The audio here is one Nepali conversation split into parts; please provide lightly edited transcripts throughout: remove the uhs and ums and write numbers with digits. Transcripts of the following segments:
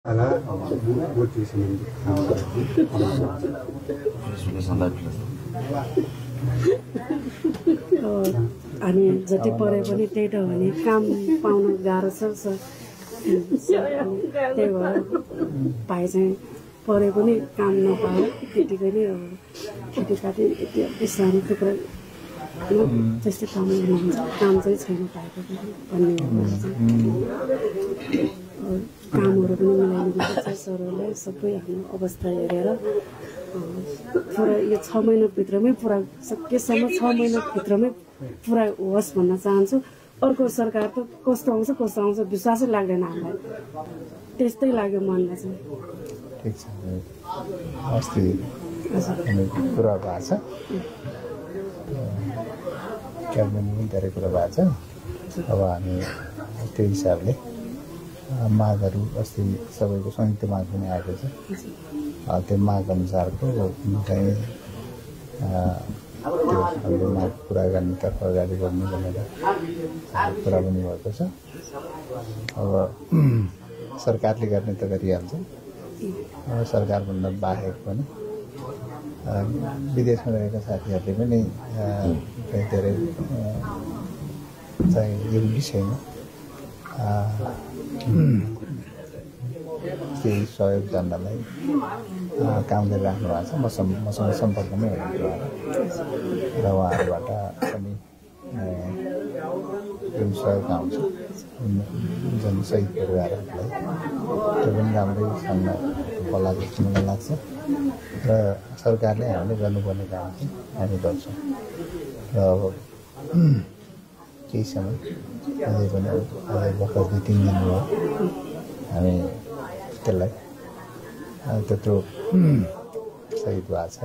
अनि जति पढे पनि त्यही त हो नि काम पाउन गाह्रो छ त्यही भएर भाइ चाहिँ पढे पनि काम नपायो केटीकै नै अब खेतीपाती यति सानो टुक्रा त्यस्तै काम गर्नुहुन्छ काम चाहिँ छैन पाएको पनि भन्ने कामहरू पनि मिलाइदिनु पर्छ सरहरूले सबै आफ्नो अवस्था हेरेर पुरा यो 6 महिनाभित्रमै पुरा सकेसम्म 6 महिनाभित्रमै पुरा होस् भन्न चाहन्छु। अर्को सरकार त कस्तो आउँछ विश्वासै लाग्दैन हामीलाई त्यस्तै लाग्यो मनमा चाहिँ। ठिक छ अस्ति कुरा भएको छ क्याबिनेटमा पनि धेरै कुरा भएको छ। अब हामी त्यो हिसाबले मागहरू अस्ति सबैको संयुक्त माग पनि आएको छ त्यो माग अनुसारको चाहिँ त्यो हामीले माग पुरा गर्नेतर्फ अगाडि बढ्नु भनेर कुरा पनि भएको छ। अब सरकारले गर्ने त गरिहाल्छ सरकारभन्दा बाहेक पनि विदेशमा रहेका साथीहरूले पनि धेरै चाहिँ एउटै छैन केही सहयोग गर्नलाई काम गरिराख्नु भएको छ। मसँग सम्पर्कमै हुनुहुन्छ र उहाँहरूबाट पनि जुन सहयोग आउँछ जुन सही परिवारहरूलाई त्यो पनि राम्रै छन् होला जस्तो मलाई लाग्छ र सरकारले हामीले गर्नुपर्ने काम चाहिँ हामी गर्छौँ र अब केही समय अझै पनि अझै भर्खर 2-3 दिन भयो हामी त्यसलाई त्यत्रो शहीद भएको छ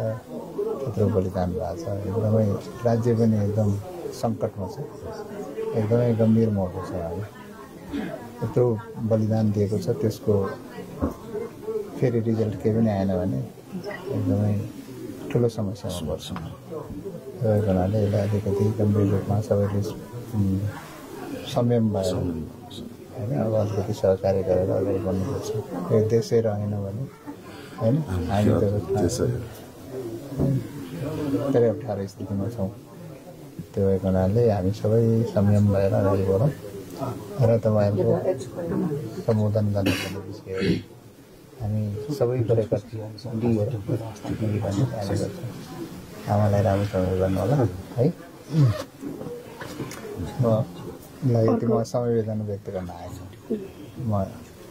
त्यत्रो बलिदान भएको छ एकदमै राज्य पनि एकदम सङ्कटमा छ एकदमै गम्भीर मोडमा छ हामी त्यत्रो बलिदान दिएको छ त्यसको फेरि रिजल्ट केही पनि आएन भने एकदमै ठुलो समस्यामा पर्छौँ। त्यही हुनाले यसलाई अलिकति गम्भीर रूपमा सबैले संयम भएर होइन अब अलिकति सहकार्य गरेर अगाडि बढ्नुपर्छ। यो देशै रहेन भने होइन हामी त धेरै अप्ठ्यारो स्थितिमा छौँ। त्यो भएको हुनाले हामी सबै संयम भएर अगाडि बढौँ र तपाईँहरूको सम्बोधन गर्नुपर्ने विषय हामी सबै गरेका लिएर आमालाई राम्रोसँग गर्नु होला है। म यति म समवेदना व्यक्त गर्न आएको म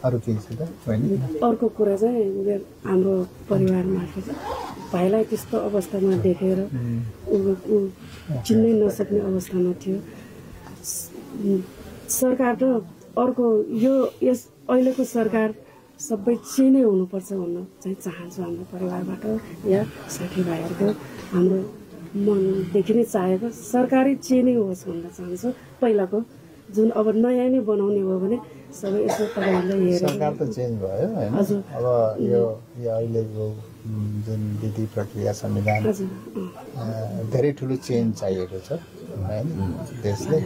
अरू केही छ त होइन। अर्को कुरा चाहिँ हाम्रो परिवारमा भाइलाई त्यस्तो अवस्थामा देखेर ऊ चिन्नै नसक्ने अवस्थामा थियो। सरकार त अर्को यस अहिलेको सरकार सबै चेन्ज हुनुपर्छ भन्न चाहिँ चाहन्छु हाम्रो परिवारबाट या साथीभाइहरूको हाम्रो मनदेखि नै चाहेको सरकारी चेन्ज होस् भन्न चाहन्छु। पहिलाको जुन अब नयाँ नै बनाउने हो भने सबै यसो तपाईँहरूले हेरेर सरकार त चेन्ज भयो होइन। अब यो अहिलेको जुन विधि प्रक्रिया संविधान धेरै ठुलो चेन्ज चाहिएको छ होइन देशले।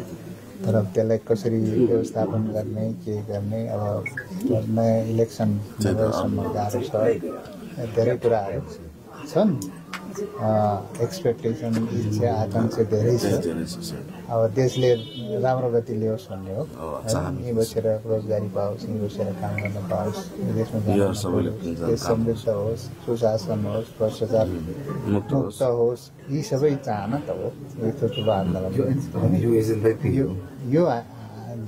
तर त्यसलाई कसरी व्यवस्थापन गर्ने के गर्ने अब नयाँ इलेक्सन सम्म गाह्रो छ धेरै कुराहरू छन्। एक्सपेक्टेसन इच्छा आकांक्षा धेरै छ। अब देशले राम्रो गति ल्याओस् भन्ने हो यहीँ बसेर रोजगारी पाओस् यहीँ बसेर काम गर्न पाओस् विदेशमा देश समृद्ध होस् सुशासन होस् भ्रष्टाचार मुक्त होस् यी सबै चाहना त हो। यस्तो ठुलो आन्दोलन यो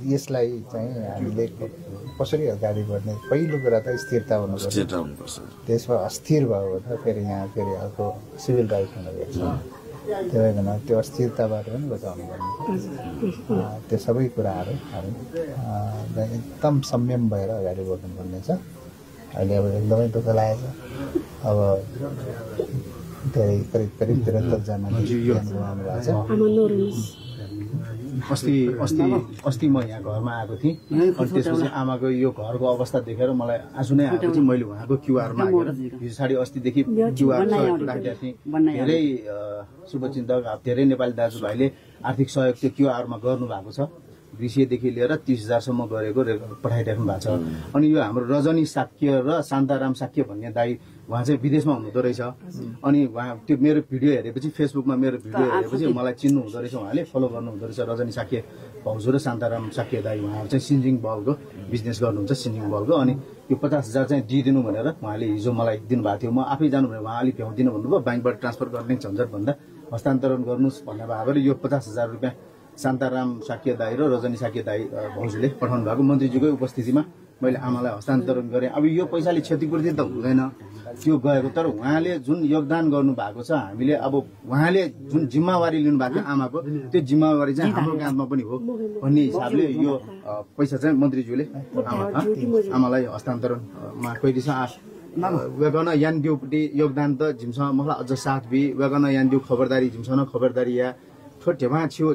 यसलाई चाहिँ हामीले कसरी अगाडि बढ्ने पहिलो कुरा त स्थिरता हुनुपर्छ। देशमा अस्थिर भयो भने फेरि यहाँ फेरि अर्को सिभिल राइट हुनुपर्छ। त्यो भएन त्यो अस्थिरताबाट पनि बचाउनु पर्ने त्यो सबै कुराहरू हामी एकदम संयम भएर अगाडि बढ्नुपर्ने छ। अहिले अब एकदमै दुःख लागेको छ। अब धेरै करिब 73 जना गुमाउनु भएको छ। अस्ति म यहाँ घरमा आएको थिएँ अनि त्यसपछि आमाको यो घरको अवस्था देखेर मलाई आँसु नै आएको थियो। मैले उहाँको क्युआर मागेर हिजो साढे अस्तिदेखि क्युआर राखिदिएको थिएँ। धेरै शुभचिन्तक धेरै नेपाली दाजुभाइले आर्थिक सहयोग त्यो क्युआरमा गर्नु भएको छ 20,000 लिएर 30,000 सम्म गरेको पठाइराख्नु भएको छ। अनि यो हाम्रो रजनी साक्य र शान्ताराम साक्य भन्ने दाई उहाँ चाहिँ विदेशमा हुनुहुँदो रहेछ। अनि उहाँ त्यो मेरो भिडियो हेरेपछि फेसबुकमा मेरो भिडियो हेरेपछि मलाई चिन्नु हुँदो रहेछ, उहाँले फलो गर्नुहुँदो रहेछ। रजनी साक्य भाउजू र शान्ताराम साक्य दाई उहाँहरू चाहिँ सिन्जिङ बलको बिजनेस गर्नुहुन्छ, सिन्जिङ बलको। अनि यो 50,000 चाहिँ दिइदिनु भनेर उहाँले हिजो मलाई दिनुभएको थियो। म आफै जानु भने उहाँ अलिक भ्याउँदिनँ भन्नुभयो, ब्याङ्कबाट ट्रान्सफर गर्ने झन्झट भन्दा हस्तान्तरण गर्नुहोस् भन्ने भएर यो 50,000 रुपियाँ शान्ताराम साक्य दाई र रजनी साक्य दाई भाउजूले पठाउनु भएको मन्त्रीज्यूकै उपस्थितिमा मैले आमालाई हस्तान्तरण गरेँ। अब यो पैसाले क्षतिपूर्ति त हुँदैन त्यो गएको, तर उहाँले जुन योगदान गर्नु भएको छ, हामीले अब उहाँले जुन जिम्मेवारी लिनु भएको थियो आमाको, त्यो जिम्मेवारी चाहिँ हाम्रो काममा पनि हो भन्ने हिसाबले यो पैसा चाहिँ मन्त्रीज्यूले आमालाई हस्तान्तरणमा कैदी छ। वेगन यानदेऊपट्टि योगदान त झिमसँग मलाई अझ साथ बि वेगन यानदेऊ खबरदारी झिमसँग खबरदारी या छोटेमा छियो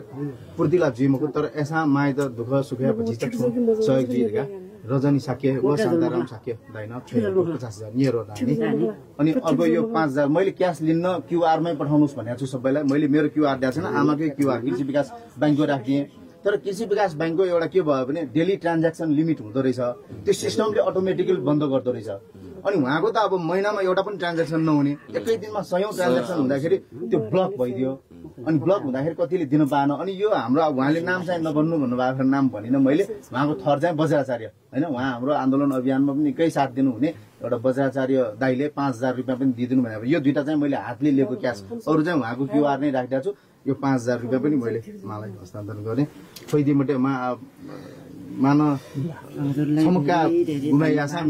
पूर्तिला जिमको, तर ऐसा माय त दुःख सुख पछि त सहयोग दिएका रजनी साक्य व शान्ताराम साक्य दाइन 50,000 निरो दानी। अनि अर्को यो 5,000 मैले क्यास लिन्न क्युआरमै पठाउनुस् भनेको छु सबैलाई। मैले मेरो क्युआर दिएको छैन, आमाकै क्युआर कृषि विकास ब्याङ्कको राखिदिएँ। तर कृषि विकास ब्याङ्कको एउटा के भयो भने डेली ट्रान्ज्याक्सन लिमिट हुँदो रहेछ, त्यो सिस्टमले अटोमेटिकली बन्द गर्दो रहेछ। अनि उहाँको त अब महिनामा एउटा पनि ट्रान्ज्याक्सन नहुने, एकै दिनमा 100औं ट्रान्ज्याक्सन हुँदाखेरि त्यो ब्लक भइदियो। अनि ब्लक हुँदाखेरि कतिले दिन पाएन। अनि यो हाम्रो उहाँले नाम चाहिँ नभन्नु भन्नुभएको नाम भनिनँ मैले। उहाँको थर चाहिँ बज्राचार्य होइन, उहाँ हाम्रो आन्दोलन अभियानमा पनि निकै साथ दिनुहुने एउटा बज्राचार्य दाईले 5,000 रुपियाँ पनि दिइदिनु भनेको। यो दुईटा चाहिँ मैले हातले लिएको क्यास, अरू चाहिँ उहाँको क्युआर नै राखिदिएको छु। यो 5,000 रुपियाँ पनि मैले उहाँलाई हस्तान्तरण गरेँ। खोइदिएबाट मान छमुक्का घुमाइया छ।